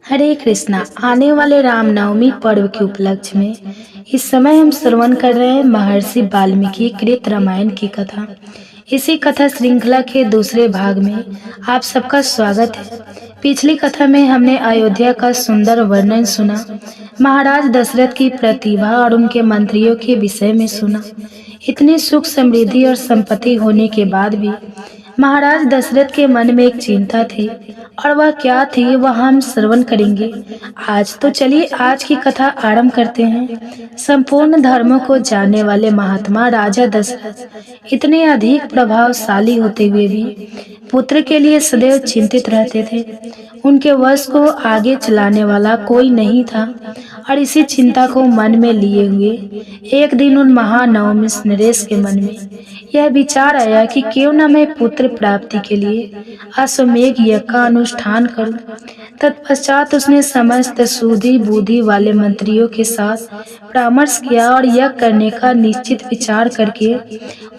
हरे कृष्णा। आने वाले रामनवमी पर्व के उपलक्ष्य में इस समय हम श्रवण कर रहे हैं महर्षि वाल्मीकि कृत रामायण की कथा। इसी कथा श्रृंखला के दूसरे भाग में आप सबका स्वागत है। पिछली कथा में हमने अयोध्या का सुंदर वर्णन सुना, महाराज दशरथ की प्रतिभा और उनके मंत्रियों के विषय में सुना। इतनी सुख समृद्धि और संपत्ति होने के बाद भी महाराज दशरथ के मन में एक चिंता थी, और वह क्या थी वह हम श्रवण करेंगे आज। तो चलिए आज की कथा आरंभ करते हैं। संपूर्ण धर्मों को जानने वाले महात्मा राजा दशरथ इतने अधिक प्रभावशाली होते हुए भी पुत्र के लिए सदैव चिंतित रहते थे। उनके वश को आगे चलाने वाला कोई नहीं था, और इसी चिंता को मन में लिए हुए एक दिन उन महानवमी नरेश के मन में यह विचार आया कि क्यों न मैं पुत्र प्राप्ति के लिए अश्वमेघ यज्ञ का अनुष्ठान करूं। तत्पश्चात उसने समस्त सुधि बुद्धि वाले मंत्रियों के साथ परामर्श किया और यज्ञ करने का निश्चित विचार करके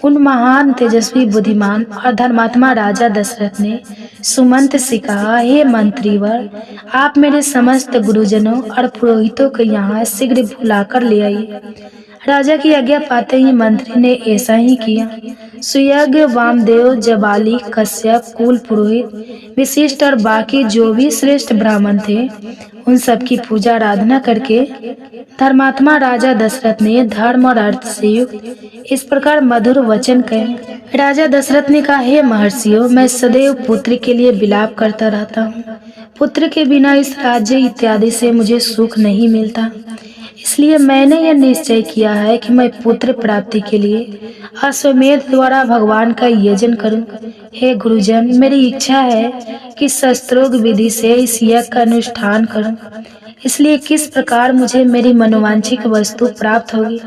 उन महान तेजस्वी बुद्धिमान और धर्मात्मा राजा दशरथ ने सुमंत से कहा, हे मंत्रीवर, आप मेरे समस्त गुरुजनों और पुरोहितों को यहाँ शीघ्र बुलाकर ले आइए। राजा की आज्ञा पाते ही मंत्री ने ऐसा ही किया। सुयज्ञ वामदेव, जबाली, कश्यप, कुल पुरोहित, विशिष्ट और बाकी जो भी श्रेष्ठ ब्राह्मण थे, उन सब की पूजा आराधना करके धर्मात्मा राजा दशरथ ने धर्म और अर्थ से युक्त इस प्रकार मधुर वचन कहे। राजा दशरथ ने कहा, हे महर्षियों, मैं सदैव पुत्र के लिए विलाप करता रहता हूँ। पुत्र के बिना इस राज्य इत्यादि से मुझे सुख नहीं मिलता। इसलिए मैंने यह निश्चय किया है कि मैं पुत्र प्राप्ति के लिए अश्वमेध द्वारा भगवान का यजन करूं। हे गुरुजन, मेरी इच्छा है कि शस्त्रोक्त विधि से इस यज्ञ का अनुष्ठान करूं। इसलिए किस प्रकार मुझे मेरी मनोवांछित वस्तु प्राप्त होगी,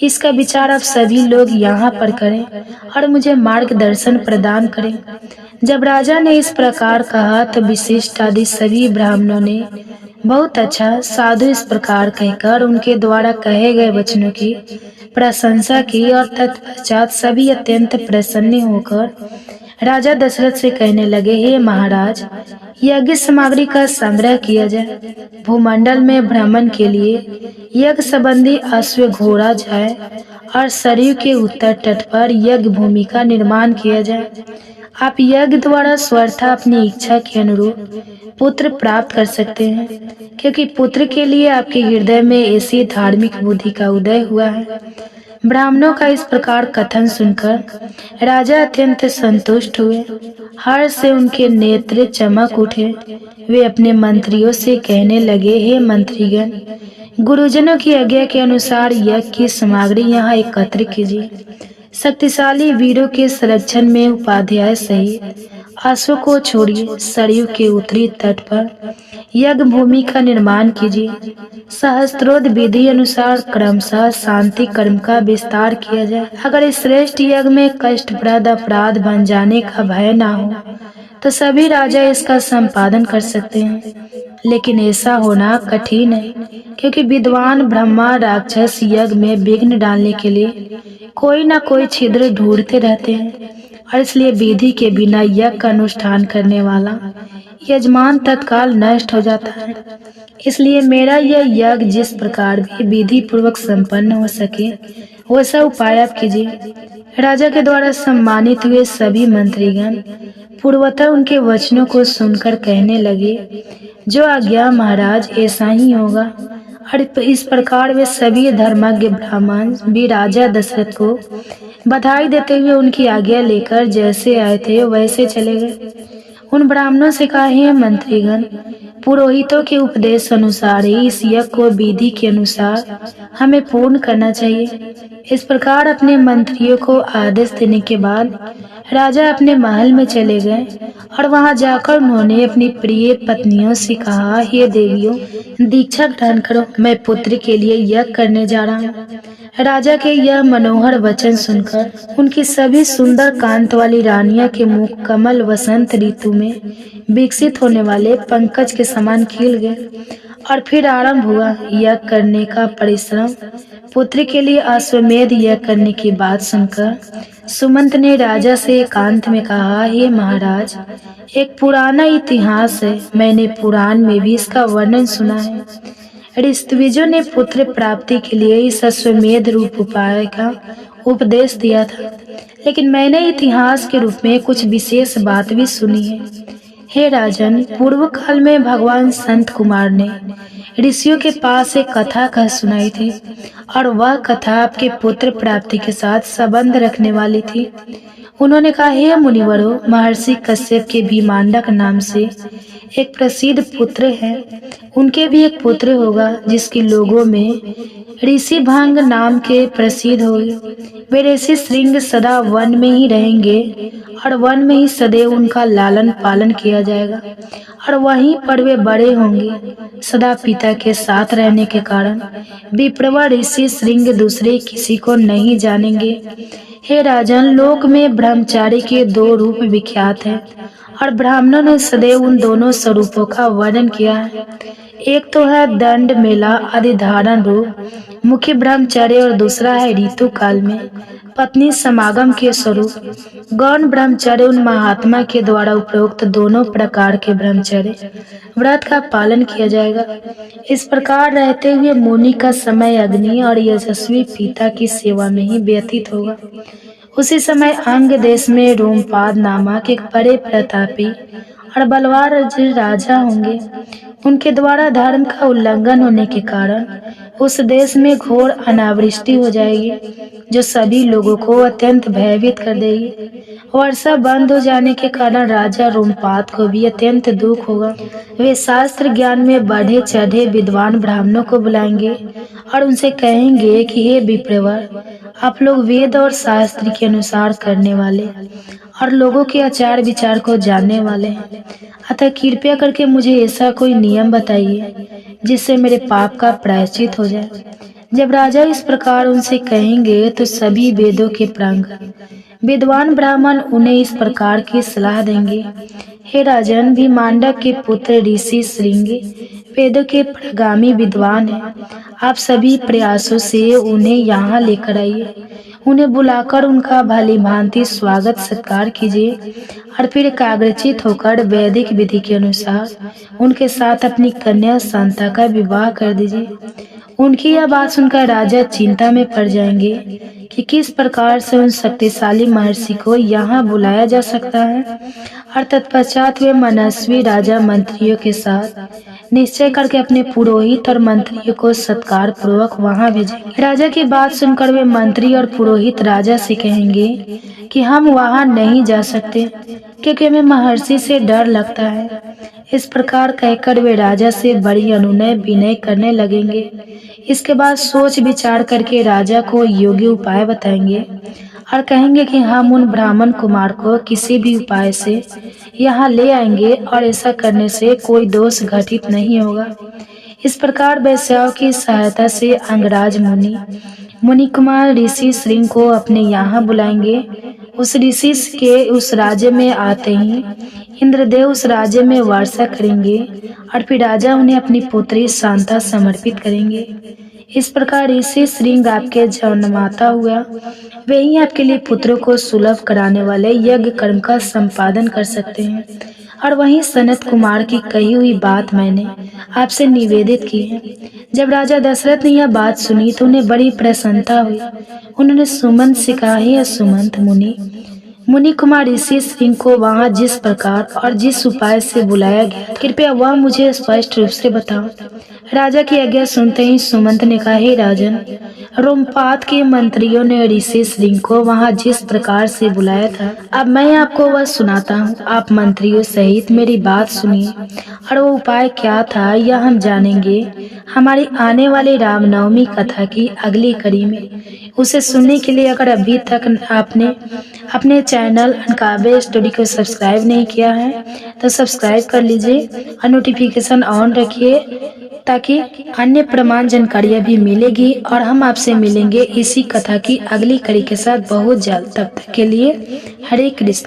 इसका विचार आप सभी लोग यहाँ पर करें और मुझे मार्गदर्शन प्रदान करें। जब राजा ने इस प्रकार कहा तो विशिष्ट आदि सभी ब्राह्मणों ने बहुत अच्छा साधु इस प्रकार कहकर उनके द्वारा कहे गए वचनों की प्रशंसा की, और तत्पश्चात सभी अत्यंत प्रसन्न होकर राजा दशरथ से कहने लगे, हे महाराज, यज्ञ सामग्री का संग्रह किया जाए। भूमंडल में भ्रमण के लिए यज्ञ संबंधी अश्व घोड़ा जाए और सरयू के उत्तर तट पर यज्ञ भूमि का निर्माण किया जाए। आप यज्ञ द्वारा स्वतः अपनी इच्छा के अनुरूप पुत्र प्राप्त कर सकते हैं, क्योंकि पुत्र के लिए आपके हृदय में ऐसी धार्मिक बुद्धि का उदय हुआ है। ब्राह्मणों का इस प्रकार कथन सुनकर राजा अत्यंत संतुष्ट हुए। हर्ष से उनके नेत्र चमक उठे। वे अपने मंत्रियों से कहने लगे, हे मंत्रीगण, गुरुजनों की आज्ञा के अनुसार यज्ञ की सामग्री यहाँ एकत्र कीजिए। शक्तिशाली वीरों के संरक्षण में उपाध्याय सहित अश्व को छोड़िए। सरयू के उत्तरी तट पर यज्ञ भूमि का निर्माण कीजिए। सहस्त्रोद विधि अनुसार क्रमशः शांति कर्म का विस्तार किया जाए। अगर इस श्रेष्ठ यज्ञ में कष्टप्रद अपराध बन जाने का भय ना हो तो सभी राजा इसका संपादन कर सकते हैं, लेकिन ऐसा होना कठिन है, क्योंकि विद्वान ब्रह्मा राक्षस यज्ञ में विघ्न डालने के लिए कोई ना कोई छिद्र ढूंढते रहते हैं, और इसलिए विधि के बिना यज्ञ का अनुष्ठान करने वाला यजमान तत्काल नष्ट हो जाता है। इसलिए मेरा यह यज्ञ जिस प्रकार भी विधि पूर्वक संपन्न हो सके वैसा उपाय आप कीजिए। राजा के द्वारा सम्मानित हुए सभी मंत्रीगण पूर्वतः उनके वचनों को सुनकर कहने लगे, जो आज्ञा महाराज, ऐसा ही होगा। और इस प्रकार वे सभी धर्मज्ञ ब्राह्मण भी राजा दशरथ को बधाई देते हुए उनकी आज्ञा लेकर जैसे आए थे वैसे चले गए। उन ब्राह्मणों से कहा, हे मंत्रीगण, पुरोहितों के उपदेश अनुसार ही इस यज्ञ को विधि के अनुसार हमें पूर्ण करना चाहिए। इस प्रकार अपने मंत्रियों को आदेश देने के बाद राजा अपने महल में चले गए, और वहां जाकर उन्होंने अपनी प्रिय पत्नियों से कहा, हे देवियों, दीक्षा ग्रहण करो, मैं पुत्र के लिए यज्ञ करने जा रहा हूँ। राजा के यह मनोहर वचन सुनकर उनकी सभी सुंदर कांत वाली रानियां के मुख कमल वसंत ऋतु में विकसित होने वाले पंकज के समान खिल गए, और फिर आरंभ हुआ यज्ञ करने का परिश्रम। पुत्र के लिए अश्वमेध यज्ञ करने की बात सुनकर सुमंत ने राजा से एकांत में कहा, हे महाराज, एक पुराना इतिहास है, मैंने पुराण में भी इसका वर्णन सुना है। ऋषियों ने पुत्र प्राप्ति के लिए इस अश्वमेध रूप उपाय का उपदेश दिया था, लेकिन मैंने इतिहास के रूप में कुछ विशेष बात भी सुनी है। हे राजन, पूर्व काल में भगवान संत कुमार ने ऋषियों के पास एक कथा कह सुनाई थी, और वह कथा आपके पुत्र प्राप्ति के साथ संबंध रखने वाली थी। उन्होंने कहा, हे मुनिवरों, महर्षि कश्यप के भीमांडक नाम से एक प्रसिद्ध पुत्र है, उनके भी एक पुत्र होगा जिसके लोगों में ऋषि भंग नाम के प्रसिद्ध होंगे। वे ऋषि श्रृंग सदा वन में ही रहेंगे और वन में ही सदैव उनका लालन पालन किया जाएगा और वहीं पर वे बड़े होंगे। सदा पिता के साथ रहने के कारण विप्रवर ऋषि श्रृंग दूसरे किसी को नहीं जानेंगे। हे राजन, लोक में ब्रह्मचारी के दो रूप विख्यात हैं और ब्राह्मणों ने सदैव उन दोनों स्वरूपों का वर्णन किया है। एक तो है दंड मेला आदि धारण रूप मुख्य ब्रह्मचर्य और दूसरा है ऋतु काल में पत्नी समागम के स्वरूप गौण ब्रह्मचर्य। उन महात्मा के द्वारा उपरोक्त दोनों प्रकार के ब्रह्मचर्य व्रत का पालन किया जाएगा। इस प्रकार रहते हुए मुनि का समय अग्नि और यशस्वी पिता की सेवा में ही व्यतीत होगा। उसी समय अंग देश में रोमपाद नामक एक बड़े प्रतापी और बलवान राजा होंगे। उनके द्वारा धर्म का उल्लंघन होने के कारण उस देश में घोर अनावृष्टि हो जाएगी, जो सभी लोगों को अत्यंत भयभीत कर देगी। वर्षा बंद हो जाने के कारण राजा रोमपाद को भी अत्यंत दुख होगा। वे शास्त्र ज्ञान में बढ़े चढ़े विद्वान ब्राह्मणों को बुलाएंगे और उनसे कहेंगे कि हे विप्रवर, आप लोग वेद और शास्त्र के अनुसार करने वाले और लोगों के आचार विचार को जानने वाले हैं, अतः कृपया करके मुझे ऐसा कोई नियम बताइए जिससे मेरे पाप का प्रायश्चित हो जाए। जब राजा इस प्रकार उनसे कहेंगे तो सभी वेदों के प्रांगण विद्वान ब्राह्मण उन्हें इस प्रकार की सलाह देंगे, हे राजन, भीमांडक के पुत्र ऋषि श्रृंग वेदों के प्रगामी विद्वान हैं। आप सभी प्रयासों से उन्हें यहाँ लेकर आइए, उन्हें बुलाकर उनका भली भांति स्वागत सत्कार कीजिए और फिर एकाग्रचित होकर वैदिक विधि के अनुसार उनके साथ अपनी कन्या शांता का विवाह कर दीजिए। उनकी यह बात सुनकर राजा चिंता में पड़ जाएंगे कि किस प्रकार से उन शक्तिशाली महर्षि को यहाँ बुलाया जा सकता है, और तत्पश्चात वे मनस्वी राजा मंत्रियों के साथ निश्चय करके अपने पुरोहित और मंत्रियों को सत्कार पूर्वक वहाँ भेजेंगे। राजा की बात सुनकर वे मंत्री और पुरोहित राजा से कहेंगे कि हम वहाँ नहीं जा सकते क्योंकि हमें महर्षि से डर लगता है। इस प्रकार कहकर वे राजा से बड़ी अनुनय विनय करने लगेंगे। इसके बाद सोच विचार करके राजा को योग्य उपाय बताएंगे और कहेंगे कि हम उन ब्राह्मण कुमार को किसी भी उपाय से यहाँ ले आएंगे और ऐसा करने से कोई दोष घटित नहीं होगा। इस प्रकार वैश्याओं की सहायता से अंगराज मुनि कुमार ऋषि श्रृंग को अपने यहाँ बुलाएंगे। उस ऋषि के उस राज्य में आते ही इंद्रदेव उस राज्य में वर्षा करेंगे और फिर राजा उन्हें अपनी पुत्री शांता समर्पित करेंगे। इस प्रकार ऋषि श्रृंग आपके जन्माता हुआ वे ही आपके लिए पुत्रों को सुलभ कराने वाले यज्ञ कर्म का संपादन कर सकते हैं। और वहीं सनत कुमार की कही हुई बात मैंने आपसे निवेदित की है। जब राजा दशरथ ने यह बात सुनी तो उन्हें बड़ी प्रसन्नता हुई। उन्होंने सुमंत से कहा, हे सुमंत मुनि कुमार ऋषि श्रृंग को वहाँ जिस प्रकार और जिस उपाय से बुलाया गया, कृपया वह मुझे स्पष्ट रूप से बताओ। राजा की आज्ञा सुनते ही सुमंत ने कहा, हे राजन, रोमपाद के मंत्रियों ने ऋषि श्रृंग को वहाँ जिस प्रकार से बुलाया था, अब मैं आपको वह सुनाता हूँ। आप मंत्रियों सहित मेरी बात सुनिए और वो उपाय क्या था यह हम जानेंगे हमारी आने वाली रामनवमी कथा की अगली कड़ी में। उसे सुनने के लिए अगर अभी तक आपने अपने चैनल अनकाव्य स्टोरी को सब्सक्राइब नहीं किया है तो सब्सक्राइब कर लीजिए और नोटिफिकेशन ऑन रखिए ताकि अन्य प्रमाण जानकारियाँ भी मिलेगी। और हम आपसे मिलेंगे इसी कथा की अगली कड़ी के साथ बहुत जल्द। तब तक के लिए हरे कृष्णा।